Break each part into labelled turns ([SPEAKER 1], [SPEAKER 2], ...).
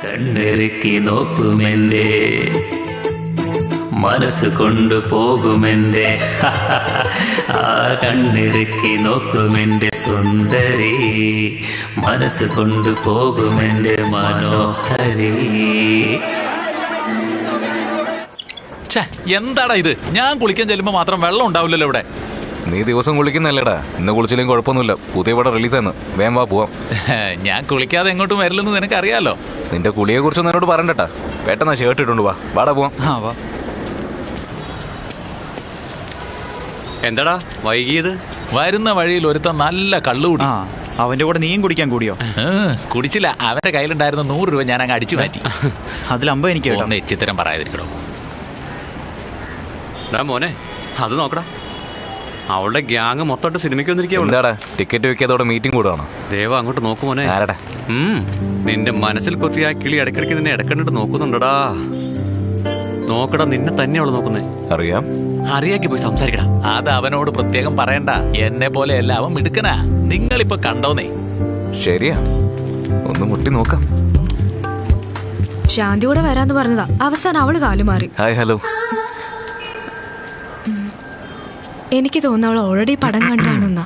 [SPEAKER 1] കണ്ണിറുക്കി നോക്കുമെന്റെ മനസ്സ് കൊണ്ടുപോകുമെന്റെ ആ കണ്ണിറുക്കി നോക്കുമെന്റെ സുന്ദരി മനസ്സ് കൊണ്ടുപോകുമെന്റെ മനോഹരി.
[SPEAKER 2] എന്താടാ ഇത്? ഞാൻ കുളിക്കാൻ ചെല്ലുമ്പോ മാത്രം വെള്ളം ഉണ്ടാവില്ലല്ലോ ഇവിടെ.
[SPEAKER 3] നീ ദിവസം കുളിക്കുന്നല്ലേടാ, ഇന്ന് കുളിച്ചില്ലെങ്കിൽ കുഴപ്പമൊന്നുമില്ല. പുതിയ പടം റിലീസാന്ന്, വേഗം വാ പോവാം.
[SPEAKER 2] ഞാൻ കുളിക്കാതെ എങ്ങോട്ടും വരില്ലെന്ന് നിനക്ക് അറിയാലോ.
[SPEAKER 3] നിന്റെ കുളിയെ കുറിച്ചൊന്നും എന്നോട് പറയണ്ടട്ടാ. പെട്ടെന്ന് ഷർട്ട് ഇട്ടുണ്ട് വാ, വാടാ പോവാം.
[SPEAKER 4] എന്താടാ വൈകിയത്?
[SPEAKER 2] വരുന്ന വഴിയിൽ ഒരുത്ത നല്ല കള്ളുകൂടി.
[SPEAKER 5] അവന്റെ കൂടെ നീയും കുടിക്കാൻ കൂടിയോ?
[SPEAKER 2] കുടിച്ചില്ല, അവന്റെ കയ്യിലുണ്ടായിരുന്ന 100 രൂപ ഞാൻ അങ്ങ് അടിച്ചു മാറ്റി.
[SPEAKER 5] അതിൽ 50 എനിക്ക്
[SPEAKER 2] ഒന്ന് എച്ചിത്തരം പറയാതിരിക്കണോ.
[SPEAKER 4] മോനെ അത് നോക്കടാ, അവളുടെ ഗ്യാങ് മൊത്തമായിട്ട് സിനിമയ്ക്ക് വന്നിരിക്കുക.
[SPEAKER 3] എന്താടാ ടിക്കറ്റ് വെക്കാതോടെ മീറ്റിംഗ് കൂടുകയാണോ?
[SPEAKER 4] ദേവ അങ്ങോട്ട് നോക്കു മോനെ.
[SPEAKER 3] ആരടാ?
[SPEAKER 4] നിന്റെ മനസ്സിൽ കൊത്തി ആ കിളി ഇടയ്ക്കിടയ്ക്ക് നിന്നെ ഇടക്കണ്ടിട്ട് നോക്കുന്നുണ്ടടാ. നോക്കടാ, നിന്നെ തന്നെ അവള് നോക്കുന്നേ.
[SPEAKER 3] അറിയാം.
[SPEAKER 4] അറിയാക്കി പോയി സംസാരിക്കടാ.
[SPEAKER 2] അത് അവനോട് പ്രത്യേകം പറയണ്ട, എന്നെ പോലെ അല്ല അവൻ മിടുക്കനാ. നിങ്ങളിപ്പൊ കണ്ടോന്നേ.
[SPEAKER 3] ശരിയാ, ഒന്ന് മുട്ടി നോക്കാം.
[SPEAKER 6] ശാന്തിയോടെ വരാന്ന് പറഞ്ഞതാ, അവസാനം അവള് കാലുമാറി.
[SPEAKER 3] Hi hello.
[SPEAKER 6] എനിക്ക് തോന്നുന്നു അവൾ ഓൾറെഡി പടം കണ്ടാണെന്നാ.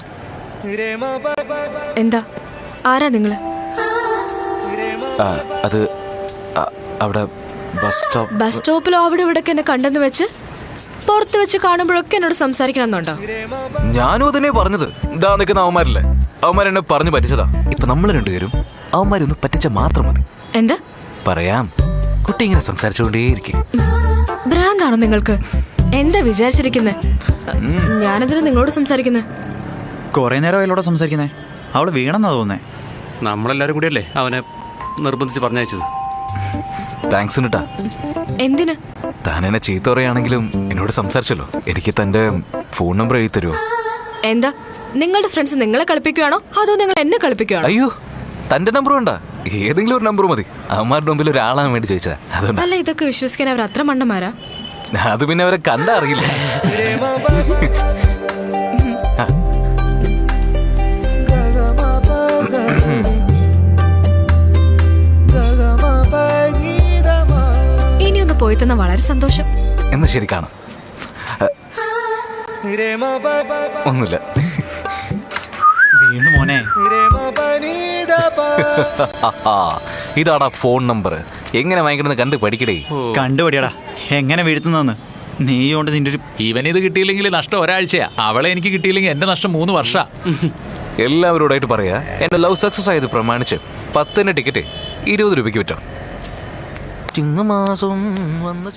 [SPEAKER 6] എന്താ, ആരാ നിങ്ങള്?
[SPEAKER 3] അത് അവിടെ
[SPEAKER 6] ബസ് സ്റ്റോപ്പിലോ അവിടെ ഇവിടെ എന്നെ കണ്ടെന്ന് വെച്ച് പുറത്ത് വെച്ച് കാണുമ്പോഴൊക്കെ എന്നോട് സംസാരിക്കണമെന്നുണ്ടോ?
[SPEAKER 3] ഞാനും അതിനെ പറഞ്ഞത്. ഇതാ നിൽക്കുന്ന അവന്മാരില്ലേ, അവന്മാരെന്നെ പറഞ്ഞു പറ്റിച്ചതാ. ഇപ്പൊ നമ്മൾ രണ്ടുപേരും അവന്മാരൊന്ന് പറ്റിച്ച മാത്രം മതി.
[SPEAKER 6] എന്താ
[SPEAKER 3] പറയാം, കുട്ടി ഇങ്ങനെ സംസാരിച്ചുകൊണ്ടേയിരിക്കും.
[SPEAKER 6] ഭ്രാന്താണോ നിങ്ങൾക്ക്? എന്താ വിചാരിച്ചിരിക്കുന്നത്? ഞാനെന്തിനാ നിങ്ങളോട് സംസാരിക്കുന്നത്?
[SPEAKER 5] കൊറേ നേരം അയാളോട് സംസാരിക്കുന്നേ. അവള് വീണെന്നാ തോന്നേ.
[SPEAKER 4] നമ്മളെല്ലാരും കൂടിയല്ലേ അവനെ നിർബന്ധിച്ച് പറഞ്ഞയച്ചത്.
[SPEAKER 3] താങ്ക്സ് കേട്ടാ.
[SPEAKER 6] എന്തിന്?
[SPEAKER 3] താൻ എന്നെ ചീത്ത പറയുകയാണെങ്കിലും എന്നോട് സംസാരിച്ചല്ലോ. എനിക്ക് തന്റെ ഫോൺ നമ്പർ എഴുതി തരുമോ?
[SPEAKER 6] എന്താ, നിങ്ങളുടെ ഫ്രണ്ട്സ് നിങ്ങളെ കളിപ്പിക്കുകയാണോ അതോ നിങ്ങൾ എന്നെ കളിപ്പിക്കുകയാണോ?
[SPEAKER 3] അയ്യോ, തന്റെ നമ്പർ വേണ്ട, ഏതെങ്കിലും ഒരു നമ്പർ മതി. അവന്മാരുടെ മുമ്പിൽ ഒരാളാൻ വേണ്ടി ചോദിച്ചതാ. അതുകൊണ്ട്
[SPEAKER 6] അല്ല, ഇതൊക്കെ വിശ്വസിക്കാൻ അവർ അത്ര മണ്ടന്മാരാ?
[SPEAKER 3] അത് പിന്നെ അവരെ കണ്ടാ അറിയില്ല.
[SPEAKER 6] ഇനിയൊന്ന് പോയി തന്ന വളരെ സന്തോഷം.
[SPEAKER 3] എന്നാ ശരി, കാണാം. ഒന്നുമില്ല.
[SPEAKER 5] വീണു മോനെ.
[SPEAKER 3] ഇതാടാ ഫോൺ നമ്പർ. എങ്ങനെ വാങ്ങിക്കണമെന്ന് കണ്ട് പഠിക്കടേ.
[SPEAKER 5] കണ്ടുപടിയടാ എങ്ങനെ വീഴ്ത്തുന്നെന്ന്. നീ കൊണ്ട് നിന്റെ ഒരു
[SPEAKER 2] ഇവനിത് കിട്ടിയില്ലെങ്കിൽ നഷ്ടം ഒരാഴ്ചയാ. അവളെ എനിക്ക് കിട്ടിയില്ലെങ്കിൽ എന്റെ നഷ്ടം 3 വർഷം.
[SPEAKER 3] എല്ലാവരോടായിട്ട് പറയാ, എന്റെ ലവ് സക്സസ് ആയത് പ്രമാണിച്ച് 10 ടിക്കറ്റ് 20 രൂപയ്ക്ക് വിറ്റോ. ചിങ്ങമാസം വന്ന്